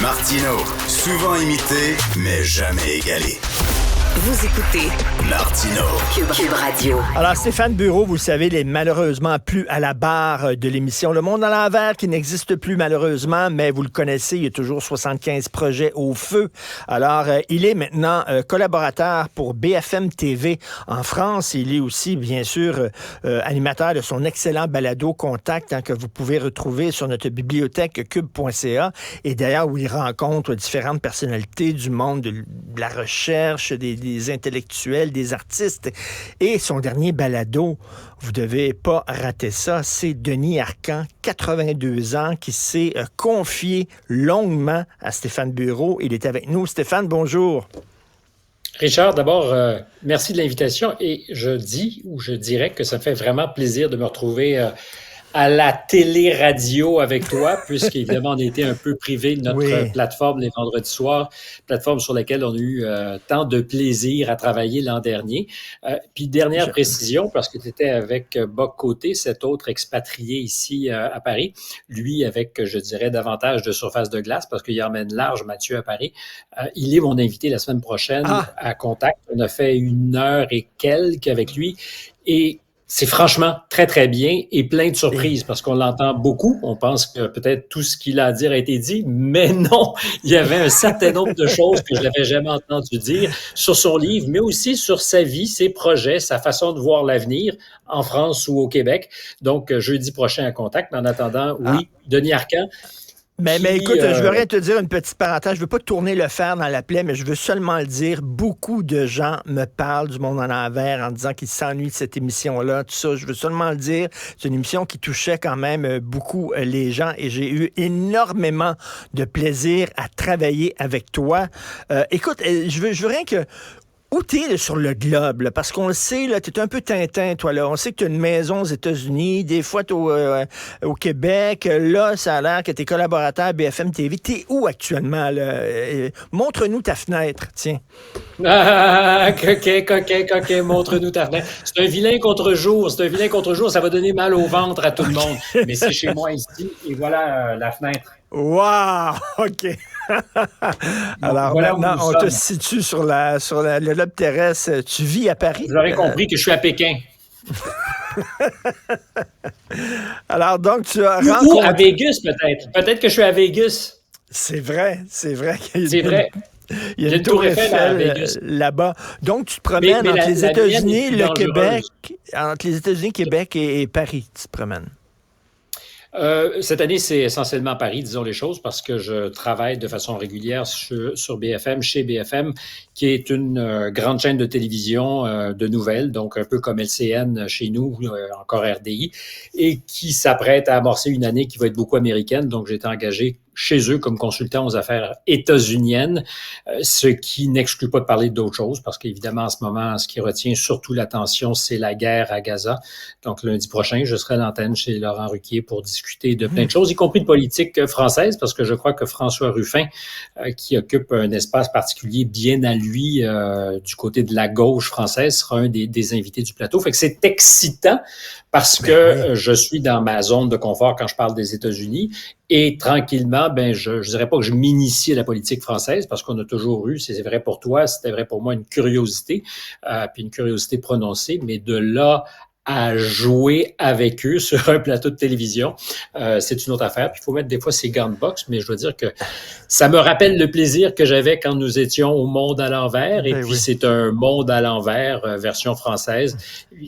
Martino, souvent imité, mais jamais égalé. Vous écoutez Martino. Cube Radio. Alors, Stéphane Bureau, vous le savez, il est malheureusement plus à la barre de l'émission Le Monde à l'envers, qui n'existe plus malheureusement, mais vous le connaissez, il y a toujours 75 projets au feu. Alors, il est maintenant collaborateur pour BFM TV en France. Il est aussi, bien sûr, animateur de son excellent balado Contact, que vous pouvez retrouver sur notre bibliothèque cube.ca. Et d'ailleurs, où il rencontre différentes personnalités du monde de la recherche, des intellectuels, des artistes. Et son dernier balado, vous devez pas rater ça, c'est Denis Arcand, 82 ans, qui s'est confié longuement à Stéphane Bureau. Il est avec nous. Stéphane, bonjour. Richard, d'abord, merci de l'invitation et je dirais que ça me fait vraiment plaisir de me retrouver à la télé-radio avec toi, puisqu'évidemment, on a été un peu privés de notre plateforme les vendredis soirs, plateforme sur laquelle on a eu tant de plaisir à travailler l'an dernier. Puis dernière précision, parce que tu étais avec Boc Côté, cet autre expatrié ici à Paris, lui avec, je dirais, davantage de surface de glace, parce qu'il emmène large Mathieu à Paris. Il est mon invité la semaine prochaine à Contact. On a fait 1 heure et quelques avec lui et c'est franchement très, très bien et plein de surprises parce qu'on l'entend beaucoup. On pense que peut-être tout ce qu'il a à dire a été dit, mais non, il y avait un certain nombre de choses que je n'avais jamais entendu dire sur son livre, mais aussi sur sa vie, ses projets, sa façon de voir l'avenir en France ou au Québec. Donc, jeudi prochain à Contact. Mais en attendant, oui, Denis Arcand. Mais écoute, je veux rien te dire, une petite parenthèse. Je veux pas tourner le fer dans la plaie, mais je veux seulement le dire. Beaucoup de gens me parlent du Monde à l'envers en disant qu'ils s'ennuient de cette émission-là, tout ça. Je veux seulement le dire. C'est une émission qui touchait quand même beaucoup les gens et j'ai eu énormément de plaisir à travailler avec toi. Écoute, je veux rien que... Où t'es sur le globe, là? Parce qu'on le sait, là, t'es un peu Tintin, toi, là. On sait que t'as une maison aux États-Unis, des fois t'es au Québec. Là, ça a l'air que t'es collaborateur à BFM TV. T'es où actuellement, là? Montre-nous ta fenêtre, tiens. Coquet, montre-nous ta fenêtre. C'est un vilain contre-jour, ça va donner mal au ventre à tout le monde. Mais c'est chez moi ici, et voilà la fenêtre. Wow! OK. Alors, voilà, maintenant, on te situe sur le lobe terrestre. Tu vis à Paris? Vous aurez compris que je suis à Pékin. Alors, donc, tu as rencontré... Ou à Vegas, peut-être. Peut-être que je suis à Vegas. C'est vrai. C'est vrai. Il y a une tour Eiffel là-bas. Donc, tu te promènes entre les États-Unis, le Québec, entre les États-Unis, Québec et Paris, tu te promènes. Cette année, c'est essentiellement Paris, disons les choses, parce que je travaille de façon régulière sur BFM, chez BFM, qui est une grande chaîne de télévision de nouvelles, donc un peu comme LCN chez nous, encore RDI, et qui s'apprête à amorcer une année qui va être beaucoup américaine. Donc, j'ai été engagé chez eux comme consultant aux affaires états-uniennes, ce qui n'exclut pas de parler d'autres choses, parce qu'évidemment, en ce moment, ce qui retient surtout l'attention, c'est la guerre à Gaza. Donc, lundi prochain, je serai à l'antenne chez Laurent Ruquier pour discuter de plein de choses, y compris de politique française, parce que je crois que François Ruffin, qui occupe un espace particulier bien à lui du côté de la gauche française, sera un des invités du plateau. Fait que c'est excitant parce que je suis dans ma zone de confort quand je parle des États-Unis. Et tranquillement, je dirais pas que je m'initie à la politique française parce qu'on a toujours eu, c'est vrai pour toi, c'était vrai pour moi, une curiosité, puis une curiosité prononcée, mais de là à jouer avec eux sur un plateau de télévision, c'est une autre affaire. Puis il faut mettre des fois ses gants de boxe, mais je dois dire que ça me rappelle le plaisir que j'avais quand nous étions au Monde à l'envers. Et puis c'est un Monde à l'envers, version française.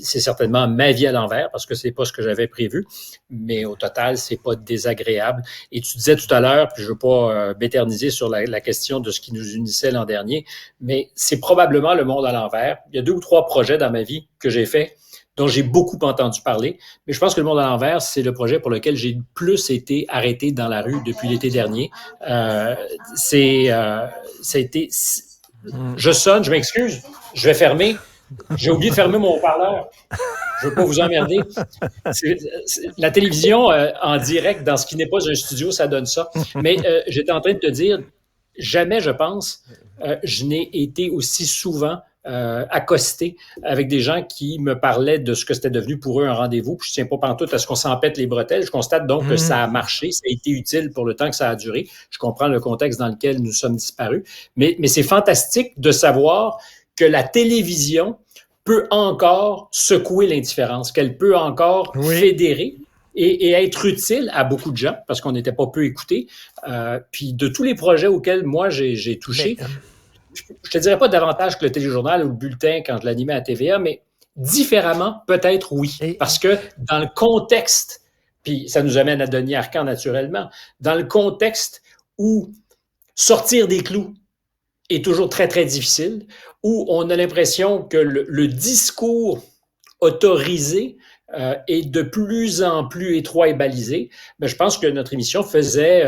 C'est certainement ma vie à l'envers parce que c'est pas ce que j'avais prévu, mais au total, c'est pas désagréable. Et tu disais tout à l'heure, puis je veux pas m'éterniser sur la question de ce qui nous unissait l'an dernier, mais c'est probablement le Monde à l'envers. Il y a 2 ou 3 projets dans ma vie que j'ai fait dont j'ai beaucoup entendu parler. Mais je pense que le Monde à l'envers, c'est le projet pour lequel j'ai plus été arrêté dans la rue depuis l'été dernier. Ça a été... Je sonne, je m'excuse, je vais fermer. J'ai oublié de fermer mon haut-parleur. Je veux pas vous emmerder. La télévision en direct, dans ce qui n'est pas un studio, ça donne ça. Mais j'étais en train de te dire, jamais, je pense, je n'ai été aussi souvent accosté avec des gens qui me parlaient de ce que c'était devenu pour eux un rendez-vous. Puis je tiens pas pantoute à ce qu'on s'en pète les bretelles. Je constate donc que ça a marché, ça a été utile pour le temps que ça a duré. Je comprends le contexte dans lequel nous sommes disparus. Mais c'est fantastique de savoir que la télévision peut encore secouer l'indifférence, qu'elle peut encore fédérer et être utile à beaucoup de gens, parce qu'on n'était pas peu écoutés. Puis de tous les projets auxquels moi j'ai touché, je te dirais pas davantage que le téléjournal ou le bulletin quand je l'animais à TVA, mais différemment, peut-être oui. Parce que dans le contexte, puis ça nous amène à Denis Arcand naturellement, dans le contexte où sortir des clous est toujours très, très difficile, où on a l'impression que le discours autorisé est de plus en plus étroit et balisé, mais je pense que notre émission faisait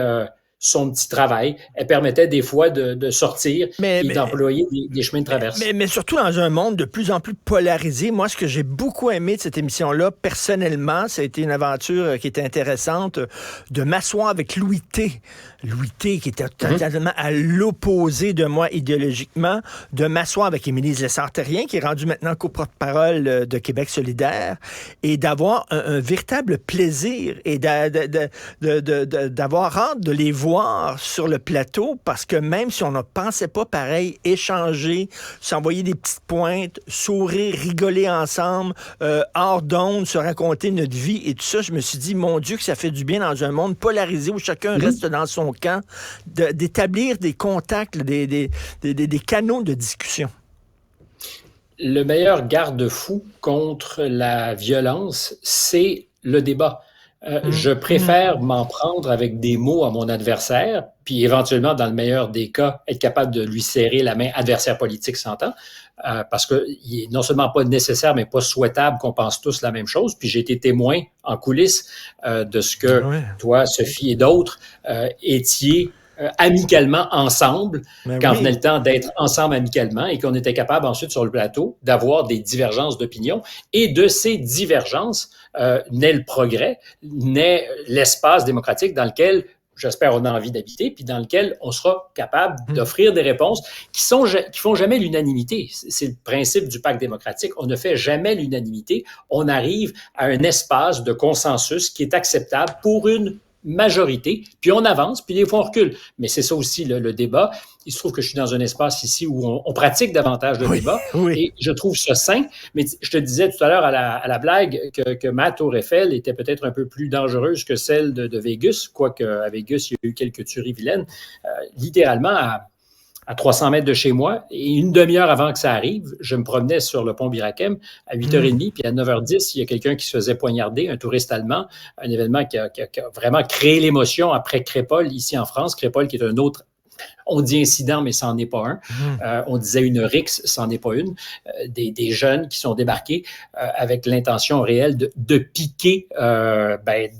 son petit travail. Elle permettait des fois de sortir et d'employer des chemins de traverse. Mais surtout dans un monde de plus en plus polarisé. Moi, ce que j'ai beaucoup aimé de cette émission-là, personnellement, ça a été une aventure qui était intéressante, de m'asseoir avec Louis T. Louis T, qui était totalement à l'opposé de moi idéologiquement, de m'asseoir avec Émilie Lessard-Terrien, qui est rendue maintenant co-porte-parole de Québec solidaire, et d'avoir un véritable plaisir et d'avoir hâte de les voir sur le plateau, parce que même si on ne pensait pas pareil, échanger, s'envoyer des petites pointes, sourire, rigoler ensemble, hors d'onde, se raconter notre vie et tout ça, je me suis dit, mon Dieu, que ça fait du bien dans un monde polarisé où chacun reste dans son camp, d'établir des contacts, des canaux de discussion. Le meilleur garde-fou contre la violence, c'est le débat. Je préfère m'en prendre avec des mots à mon adversaire, puis éventuellement, dans le meilleur des cas, être capable de lui serrer la main, adversaire politique s'entend, parce qu'il est non seulement pas nécessaire, mais pas souhaitable qu'on pense tous la même chose. Puis j'ai été témoin en coulisses de ce que toi, Sophie et d'autres étiez amicalement ensemble, quand venait le temps d'être ensemble amicalement, et qu'on était capable ensuite sur le plateau d'avoir des divergences d'opinion, et de ces divergences naît le progrès, naît l'espace démocratique dans lequel, j'espère, on a envie d'habiter, puis dans lequel on sera capable d'offrir des réponses qui font jamais l'unanimité. C'est le principe du pacte démocratique. On ne fait jamais l'unanimité. On arrive à un espace de consensus qui est acceptable pour une majorité, puis on avance, puis des fois on recule. Mais c'est ça aussi le débat. Il se trouve que je suis dans un espace ici où on pratique davantage le débat, et je trouve ça sain. Mais je te disais tout à l'heure à la blague que ma tour Eiffel était peut-être un peu plus dangereuse que celle de Vegas, quoique à Vegas, il y a eu quelques tueries vilaines. Littéralement, à 300 mètres de chez moi, et une demi-heure avant que ça arrive, je me promenais sur le pont Birakem à 8h30, puis à 9h10, il y a quelqu'un qui se faisait poignarder, un touriste allemand, un événement qui a vraiment créé l'émotion après Crépol, ici en France. Crépol, qui est un autre, on dit incident, mais ça n'en est pas un. On disait une rixe, ça n'en est pas une. Des jeunes qui sont débarqués avec l'intention réelle de piquer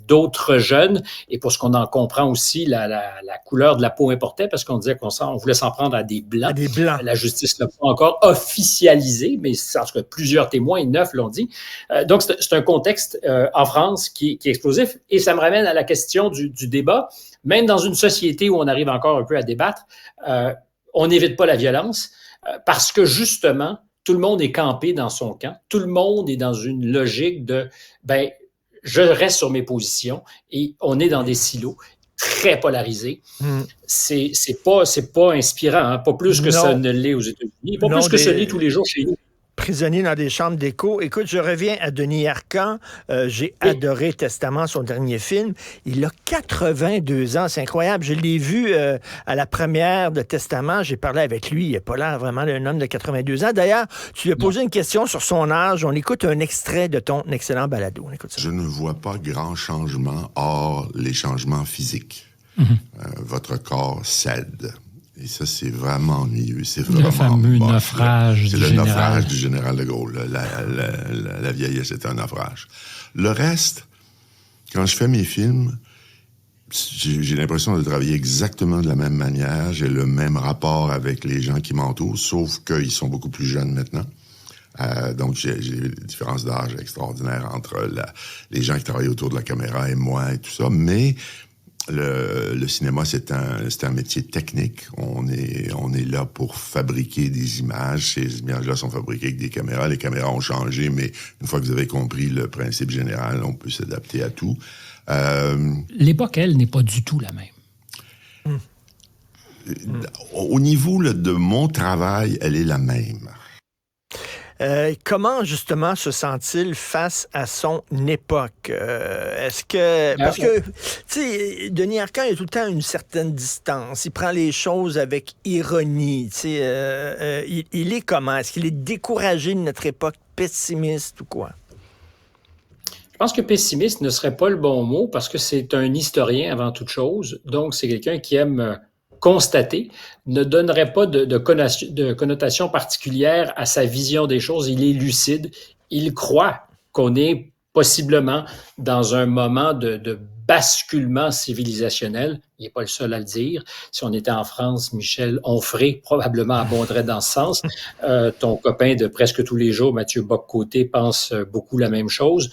d'autres jeunes. Et pour ce qu'on en comprend aussi, la couleur de la peau importait, parce qu'on disait on voulait s'en prendre à des Blancs. La justice ne l'a pas encore officialisé, mais en tout cas, plusieurs témoins, 9 l'ont dit. Donc, c'est un contexte en France qui est explosif. Et ça me ramène à la question du débat. Même dans une société où on arrive encore un peu à débattre, on n'évite pas la violence parce que justement, tout le monde est campé dans son camp. Tout le monde est dans une logique de je reste sur mes positions, et on est dans des silos très polarisés. C'est pas inspirant, hein? Pas plus que ça ne l'est aux États-Unis, pas plus que ça l'est tous les jours chez nous. Prisonnier dans des chambres d'écho. Écoute, je reviens à Denis Arcand. J'ai adoré Testament, son dernier film. Il a 82 ans, c'est incroyable. Je l'ai vu à la première de Testament. J'ai parlé avec lui. Il n'a pas l'air vraiment d'un homme de 82 ans. D'ailleurs, tu lui as posé une question sur son âge. On écoute un extrait de ton excellent balado. On écoute ça. Je ne vois pas grand changement hors les changements physiques. Votre corps cède. Et ça, c'est vraiment ennuyeux. C'est vraiment le fameux naufrage du général. C'est le naufrage du général de Gaulle. La vieillesse, c'est un naufrage. Le reste, quand je fais mes films, j'ai l'impression de travailler exactement de la même manière. J'ai le même rapport avec les gens qui m'entourent, sauf qu'ils sont beaucoup plus jeunes maintenant. Donc, j'ai des différences d'âge extraordinaires entre les gens qui travaillent autour de la caméra et moi et tout ça. Mais le cinéma, c'est un métier technique. On est là pour fabriquer des images. Ces images-là sont fabriquées avec des caméras. Les caméras ont changé, mais une fois que vous avez compris le principe général, on peut s'adapter à tout. L'époque, elle, n'est pas du tout la même. Au niveau là, de mon travail, elle est la même. Comment, justement, se sent-il face à son époque? Est-ce que... Parce que, tu sais, Denis Arcand, il a tout le temps une certaine distance. Il prend les choses avec ironie. Tu sais, il est comment? Est-ce qu'il est découragé de notre époque, pessimiste ou quoi? Je pense que pessimiste ne serait pas le bon mot parce que c'est un historien avant toute chose. Donc, c'est quelqu'un qui aime constater, ne donnerait pas de connotation particulière à sa vision des choses. Il est lucide. Il croit qu'on est possiblement dans un moment de basculement civilisationnel. Il n'est pas le seul à le dire. Si on était en France, Michel Onfray probablement abonderait dans ce sens. Ton copain de presque tous les jours, Mathieu Bock-Côté, pense beaucoup la même chose.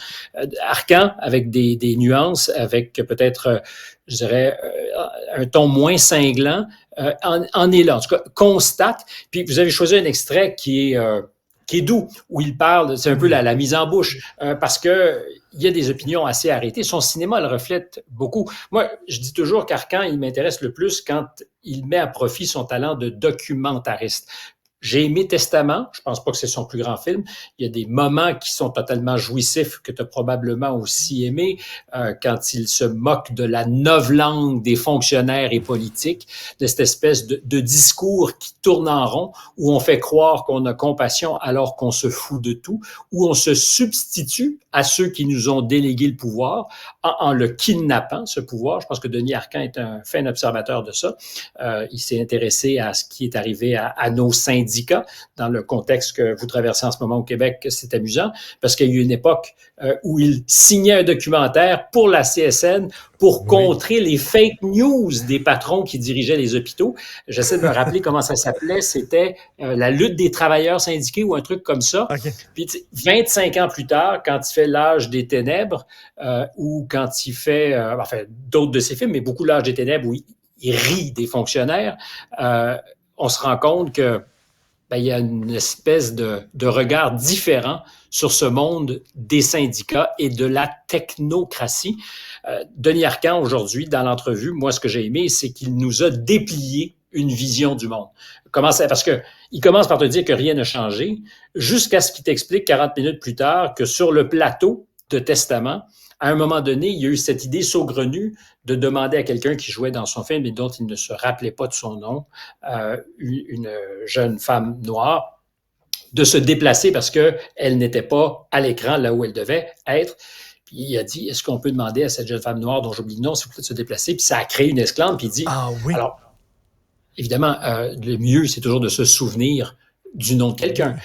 Arcand, avec des nuances, avec peut-être, je dirais, un ton moins cinglant, en est là. En tout cas, constate. Puis vous avez choisi un extrait qui est doux, où il parle, c'est un peu la mise en bouche, parce que il y a des opinions assez arrêtées. Son cinéma le reflète beaucoup. Moi, je dis toujours qu'Arcand, il m'intéresse le plus quand il met à profit son talent de documentariste. J'ai aimé Testament, je pense pas que c'est son plus grand film. Il y a des moments qui sont totalement jouissifs que tu as probablement aussi aimé, quand il se moque de la novlangue des fonctionnaires et politiques, de cette espèce de discours qui tourne en rond, où on fait croire qu'on a compassion alors qu'on se fout de tout, où on se substitue à ceux qui nous ont délégué le pouvoir en le kidnappant, ce pouvoir. Je pense que Denis Arcand est un fin observateur de ça. Il s'est intéressé à ce qui est arrivé à nos syndicats dans le contexte que vous traversez en ce moment au Québec. C'est amusant parce qu'il y a eu une époque où il signait un documentaire pour la CSN pour contrer les fake news des patrons qui dirigeaient les hôpitaux. J'essaie de me rappeler comment ça s'appelait. C'était la lutte des travailleurs syndiqués ou un truc comme ça. Okay. Puis 25 ans plus tard, quand il fait L'âge des ténèbres ou quand il fait enfin d'autres de ses films, mais beaucoup L'âge des ténèbres où il rit des fonctionnaires, on se rend compte que il y a une espèce de regard différent sur ce monde des syndicats et de la technocratie. Denis Arcand, aujourd'hui, dans l'entrevue, moi, ce que j'ai aimé, c'est qu'il nous a déplié une vision du monde. Parce que il commence par te dire que rien n'a changé, jusqu'à ce qu'il t'explique 40 minutes plus tard que sur le plateau de Testament, à un moment donné, il y a eu cette idée saugrenue de demander à quelqu'un qui jouait dans son film et dont il ne se rappelait pas de son nom, une jeune femme noire, de se déplacer parce qu'elle n'était pas à l'écran là où elle devait être. Puis il a dit, est-ce qu'on peut demander à cette jeune femme noire dont j'oublie le nom, s'il vous plaît, de se déplacer? Puis ça a créé une esclande, puis il dit, ah oui. Alors, évidemment, le mieux, c'est toujours de se souvenir du nom de quelqu'un.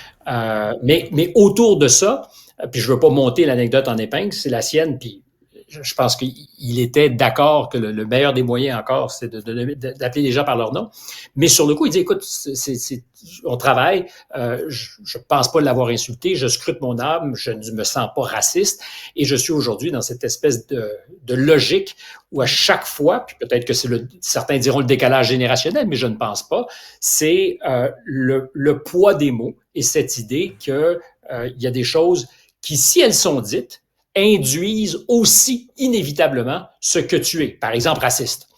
Mais autour de ça, puis je veux pas monter l'anecdote en épingle, c'est la sienne, puis je pense qu'il était d'accord que le meilleur des moyens encore, c'est d'appeler les gens par leur nom. Mais sur le coup, il dit, écoute, on travaille, je pense pas l'avoir insulté, je scrute mon âme, je ne me sens pas raciste, et je suis aujourd'hui dans cette espèce de logique où à chaque fois, puis peut-être que c'est certains diront le décalage générationnel, mais je ne pense pas, c'est le poids des mots et cette idée que il y a des choses qui, si elles sont dites, induisent aussi inévitablement ce que tu es. Par exemple, raciste.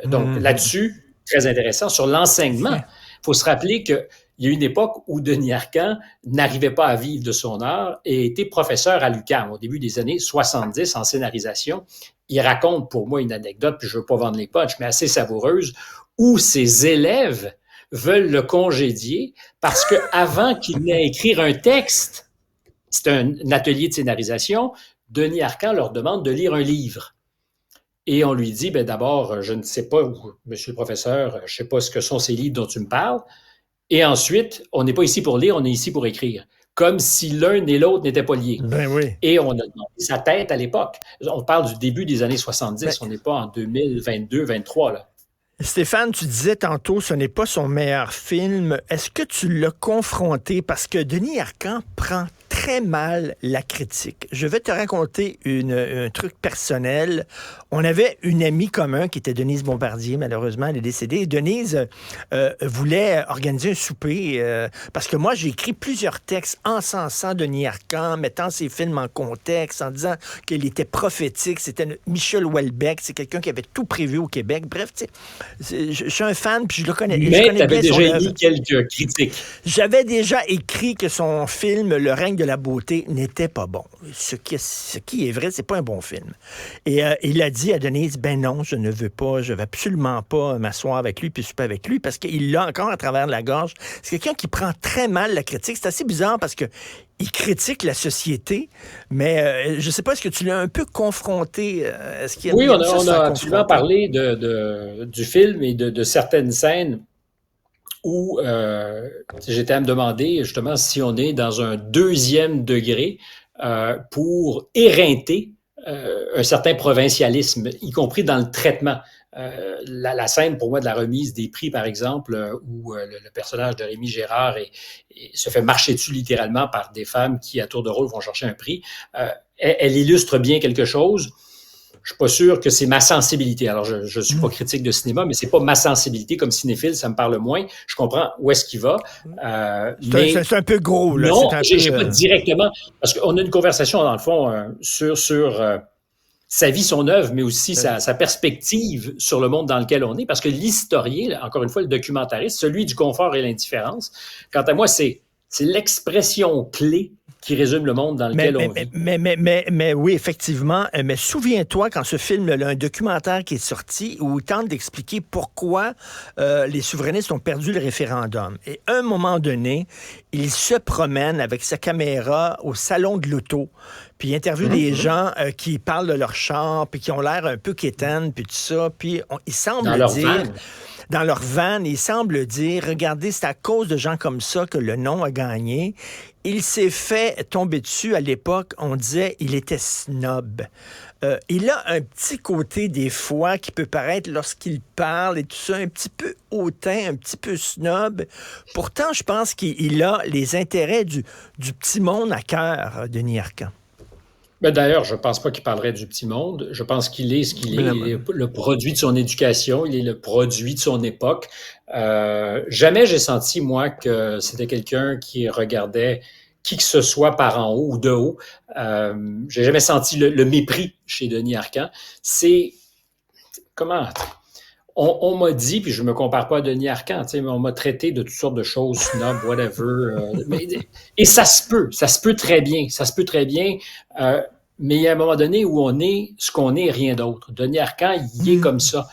Donc là-dessus, très intéressant. Sur l'enseignement, il faut se rappeler qu'il y a une époque où Denis Arcand n'arrivait pas à vivre de son art et était professeur à l'UQAM au début des années 70 en scénarisation. Il raconte pour moi une anecdote, puis je ne veux pas vendre les punchs, mais assez savoureuse, où ses élèves veulent le congédier parce qu'avant qu'il n'ait à écrire un texte, c'est un atelier de scénarisation, Denis Arcand leur demande de lire un livre. Et on lui dit, d'abord, je ne sais pas, monsieur le professeur, je ne sais pas ce que sont ces livres dont tu me parles. Et ensuite, on n'est pas ici pour lire, on est ici pour écrire. Comme si l'un et l'autre n'étaient pas liés. Ben oui. Et on a demandé sa tête à l'époque. On parle du début des années 70, on n'est pas en 2022-23, là. Stéphane, tu disais tantôt, ce n'est pas son meilleur film. Est-ce que tu l'as confronté? Parce que Denis Arcand prend très mal la critique. Je vais te raconter un truc personnel. On avait une amie commune qui était Denise Bombardier, malheureusement, elle est décédée. Et Denise voulait organiser un souper parce que moi, j'ai écrit plusieurs textes encensant Denis Arcand, mettant ses films en contexte, en disant qu'il était prophétique. C'était Michel Houellebecq, c'est quelqu'un qui avait tout prévu au Québec. Bref, tu sais, je suis un fan, puis je le connais. Mais tu avais déjà émis émis quelques critiques. J'avais déjà écrit que son film Le règne de la beauté n'était pas bon. Ce qui est vrai, c'est pas un bon film. Et il a dit à Denise, ben non, je ne veux absolument pas m'asseoir avec lui puis souper avec lui parce qu'il l'a encore à travers la gorge. C'est quelqu'un qui prend très mal la critique. C'est assez bizarre parce que il critique la société, mais je ne sais pas, est-ce que tu l'as un peu confronté? Est-ce qu'il y a Oui, on a absolument parlé du film et de certaines scènes où j'étais à me demander justement si on est dans un deuxième degré pour éreinter un certain provincialisme, y compris dans le traitement. La scène, pour moi, de la remise des prix, par exemple, où le personnage de Rémi Gérard se fait marcher dessus littéralement par des femmes qui, à tour de rôle, vont chercher un prix, elle illustre bien quelque chose. Je suis pas sûr que c'est ma sensibilité. Alors, je suis pas critique de cinéma, mais c'est pas ma sensibilité comme cinéphile, ça me parle moins. Je comprends où est-ce qu'il va. C'est un peu gros, là. Non, j'ai pas directement, parce qu'on a une conversation, dans le fond, sur sa vie, son œuvre, mais aussi sa perspective sur le monde dans lequel on est, parce que l'historien, encore une fois, le documentariste, celui du confort et l'indifférence, quant à moi, c'est l'expression clé qui résume le monde dans lequel on vit. Mais oui, effectivement. Mais souviens-toi, quand ce film-là, un documentaire qui est sorti, où il tente d'expliquer pourquoi les souverainistes ont perdu le référendum. Et à un moment donné, il se promène avec sa caméra au salon de l'auto, puis il interviewe des gens qui parlent de leur char, puis qui ont l'air un peu quétaines, puis tout ça, puis il semble dire... Dans leur van, il semble dire, regardez, c'est à cause de gens comme ça que le non a gagné. Il s'est fait tomber dessus à l'époque, on disait, il était snob. Il a un petit côté des fois qui peut paraître lorsqu'il parle et tout ça, un petit peu hautain, un petit peu snob. Pourtant, je pense qu'il a les intérêts du petit monde à cœur, Denis Arcand. Ben d'ailleurs, je ne pense pas qu'il parlerait du petit monde. Je pense qu'il est ce qu'il est. Il est le produit de son éducation. Il est le produit de son époque. Jamais j'ai senti, moi, que c'était quelqu'un qui regardait qui que ce soit par en haut ou de haut. J'ai jamais senti le mépris chez Denis Arcand. C'est... Comment... On m'a dit, puis je me compare pas à Denis Arcand, mais on m'a traité de toutes sortes de choses, snob, whatever. Et ça se peut très bien. Mais il y a un moment donné où on est ce qu'on est et rien d'autre. Denis Arcand, il est comme ça.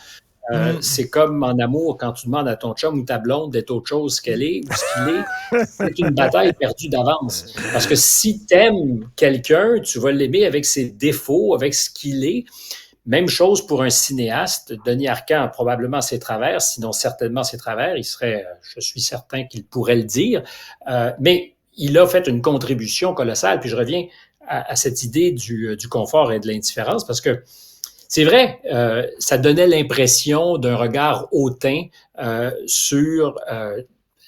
C'est comme en amour, quand tu demandes à ton chum ou ta blonde d'être autre chose qu'elle est ou ce qu'il est, c'est une bataille perdue d'avance. Parce que si t'aimes quelqu'un, tu vas l'aimer avec ses défauts, avec ce qu'il est. Même chose pour un cinéaste. Denis Arcand a probablement ses travers, sinon certainement ses travers. Je suis certain qu'il pourrait le dire. Mais il a fait une contribution colossale. Puis je reviens à cette idée du confort et de l'indifférence parce que c'est vrai, ça donnait l'impression d'un regard hautain sur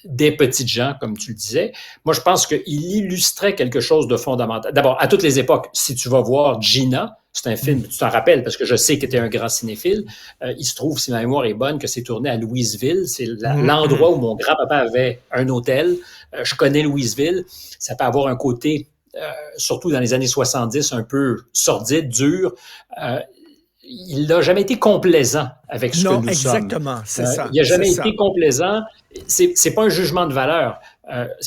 des petites gens, comme tu le disais. Moi, je pense qu'il illustrait quelque chose de fondamental. D'abord, à toutes les époques, si tu vas voir Gina, c'est un film, tu t'en rappelles, parce que je sais que tu es un grand cinéphile. Il se trouve, si ma mémoire est bonne, que c'est tourné à Louisville. C'est l'endroit où mon grand-papa avait un hôtel. Je connais Louisville. Ça peut avoir un côté, surtout dans les années 70, un peu sordide, dur. Il n'a jamais été complaisant avec ce que nous sommes. Non, exactement, c'est ça. Il n'a jamais été complaisant. C'est pas un jugement de valeur.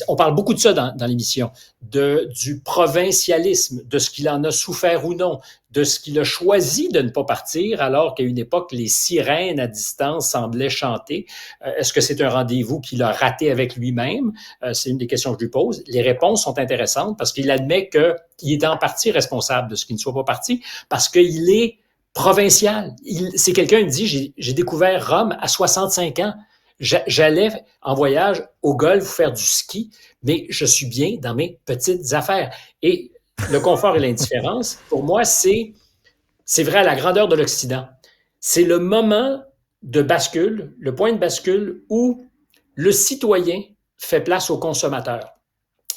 On parle beaucoup de ça dans l'émission, du provincialisme, de ce qu'il en a souffert ou non, de ce qu'il a choisi de ne pas partir, alors qu'à une époque, les sirènes à distance semblaient chanter. Est-ce que c'est un rendez-vous qu'il a raté avec lui-même? C'est une des questions que je lui pose. Les réponses sont intéressantes parce qu'il admet qu'il est en partie responsable de ce qu'il ne soit pas parti, parce qu'il est provincial. C'est quelqu'un qui dit, j'ai découvert Rome à 65 ans. J'allais en voyage au golfe faire du ski, mais je suis bien dans mes petites affaires. Et le confort et l'indifférence, pour moi, c'est vrai à la grandeur de l'Occident. C'est le moment de bascule, le point de bascule où le citoyen fait place au consommateur.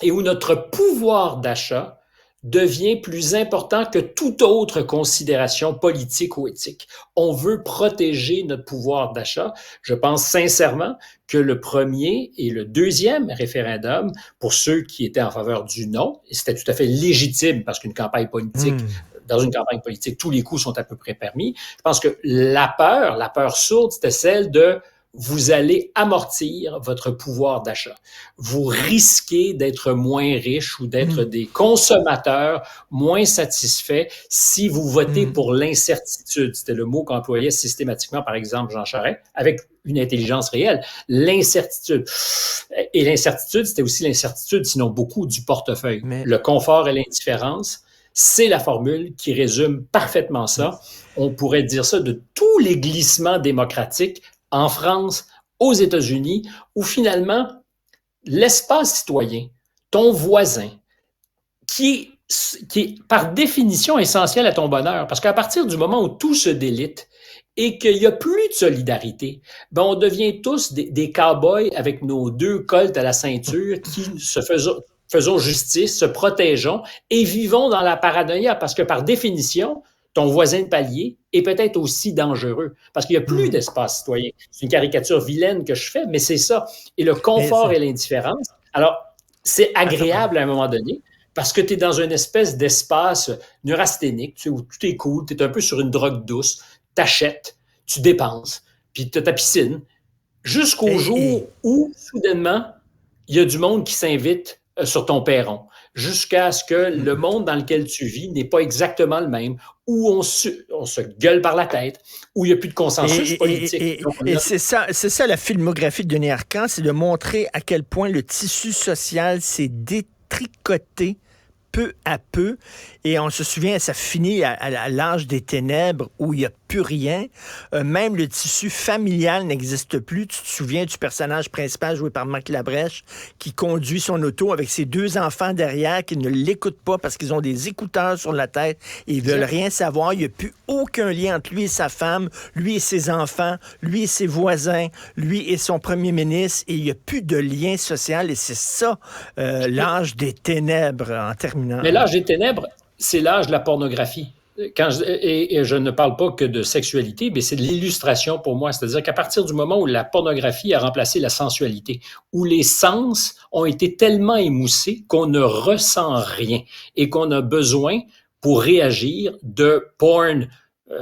et où notre pouvoir d'achat devient plus important que toute autre considération politique ou éthique. On veut protéger notre pouvoir d'achat. Je pense sincèrement que le premier et le deuxième référendum, pour ceux qui étaient en faveur du non, et c'était tout à fait légitime parce qu'une campagne politique, dans une campagne politique, tous les coups sont à peu près permis. Je pense que la peur sourde, c'était celle de vous allez amortir votre pouvoir d'achat. Vous risquez d'être moins riche ou d'être des consommateurs moins satisfaits si vous votez pour l'incertitude. C'était le mot qu'employait systématiquement, par exemple, Jean Charest, avec une intelligence réelle. L'incertitude. Et l'incertitude, c'était aussi l'incertitude, sinon beaucoup, du portefeuille. Le confort et l'indifférence, c'est la formule qui résume parfaitement ça. On pourrait dire ça de tous les glissements démocratiques en France, aux États-Unis, où finalement, l'espace citoyen, ton voisin, qui est par définition essentiel à ton bonheur, parce qu'à partir du moment où tout se délite et qu'il n'y a plus de solidarité, ben on devient tous des cow-boys avec nos 2 colts à la ceinture qui se faisons justice, se protégeons et vivons dans la paranoïa, parce que par définition, ton voisin de palier est peut-être aussi dangereux parce qu'il n'y a plus d'espace citoyen. C'est une caricature vilaine que je fais, mais c'est ça. Et le confort et l'indifférence, alors, c'est agréable à un moment donné parce que tu es dans une espèce d'espace neurasthénique, tu sais, où tout est cool, tu es un peu sur une drogue douce, tu achètes, tu dépenses, puis tu as ta piscine, jusqu'au jour où, soudainement, il y a du monde qui s'invite sur ton perron, jusqu'à ce que le monde dans lequel tu vis n'est pas exactement le même, où on se gueule par la tête, où il n'y a plus de consensus politique. Et c'est ça la filmographie de Denis Arcand, c'est de montrer à quel point le tissu social s'est détricoté peu à peu, et on se souvient, ça finit à l'âge des ténèbres où il n'y a plus rien. Même le tissu familial n'existe plus. Tu te souviens du personnage principal joué par Marc Labrèche qui conduit son auto avec ses 2 enfants derrière qui ne l'écoutent pas parce qu'ils ont des écouteurs sur la tête et ils veulent rien savoir. Il n'y a plus aucun lien entre lui et sa femme, lui et ses enfants, lui et ses voisins, lui et son premier ministre, et il n'y a plus de lien social, et c'est ça l'âge des ténèbres en terminant. Mais l'âge des ténèbres, c'est l'âge de la pornographie. Et je ne parle pas que de sexualité, mais c'est de l'illustration pour moi. C'est-à-dire qu'à partir du moment où la pornographie a remplacé la sensualité, où les sens ont été tellement émoussés qu'on ne ressent rien et qu'on a besoin, pour réagir, de porn,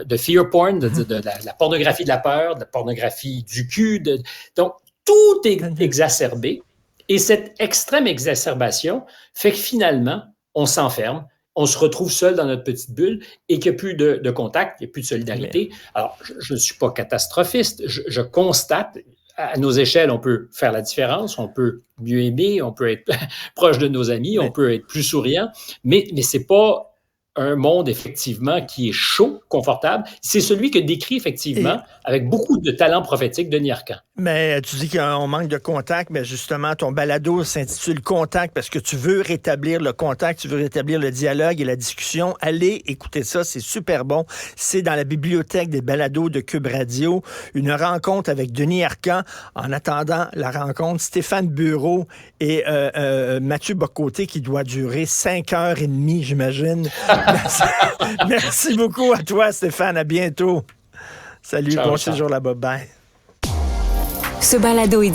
de fear porn, de la pornographie de la peur, de la pornographie du cul. Donc, tout est exacerbé. Et cette extrême exacerbation fait que finalement, on s'enferme, on se retrouve seul dans notre petite bulle et qu'il n'y a plus de contact, il n'y a plus de solidarité. Alors, je ne suis pas catastrophiste, je constate, à nos échelles, on peut faire la différence, on peut mieux aimer, on peut être proche de nos amis, on peut être plus souriant, mais ce n'est pas un monde, effectivement, qui est chaud, confortable. C'est celui que décrit, effectivement, avec beaucoup de talent prophétique, Denis Arcand. Mais tu dis qu'on manque de contact, mais justement, ton balado s'intitule « Contact » parce que tu veux rétablir le contact, tu veux rétablir le dialogue et la discussion. Allez écouter ça, c'est super bon. C'est dans la bibliothèque des balados de Cube Radio. Une rencontre avec Denis Arcand. En attendant la rencontre, Stéphane Bureau et Mathieu Bock-Côté qui doit durer 5h30, j'imagine. Merci beaucoup à toi, Stéphane. À bientôt. Salut, bon séjour là-bas. Bye. Ce balado est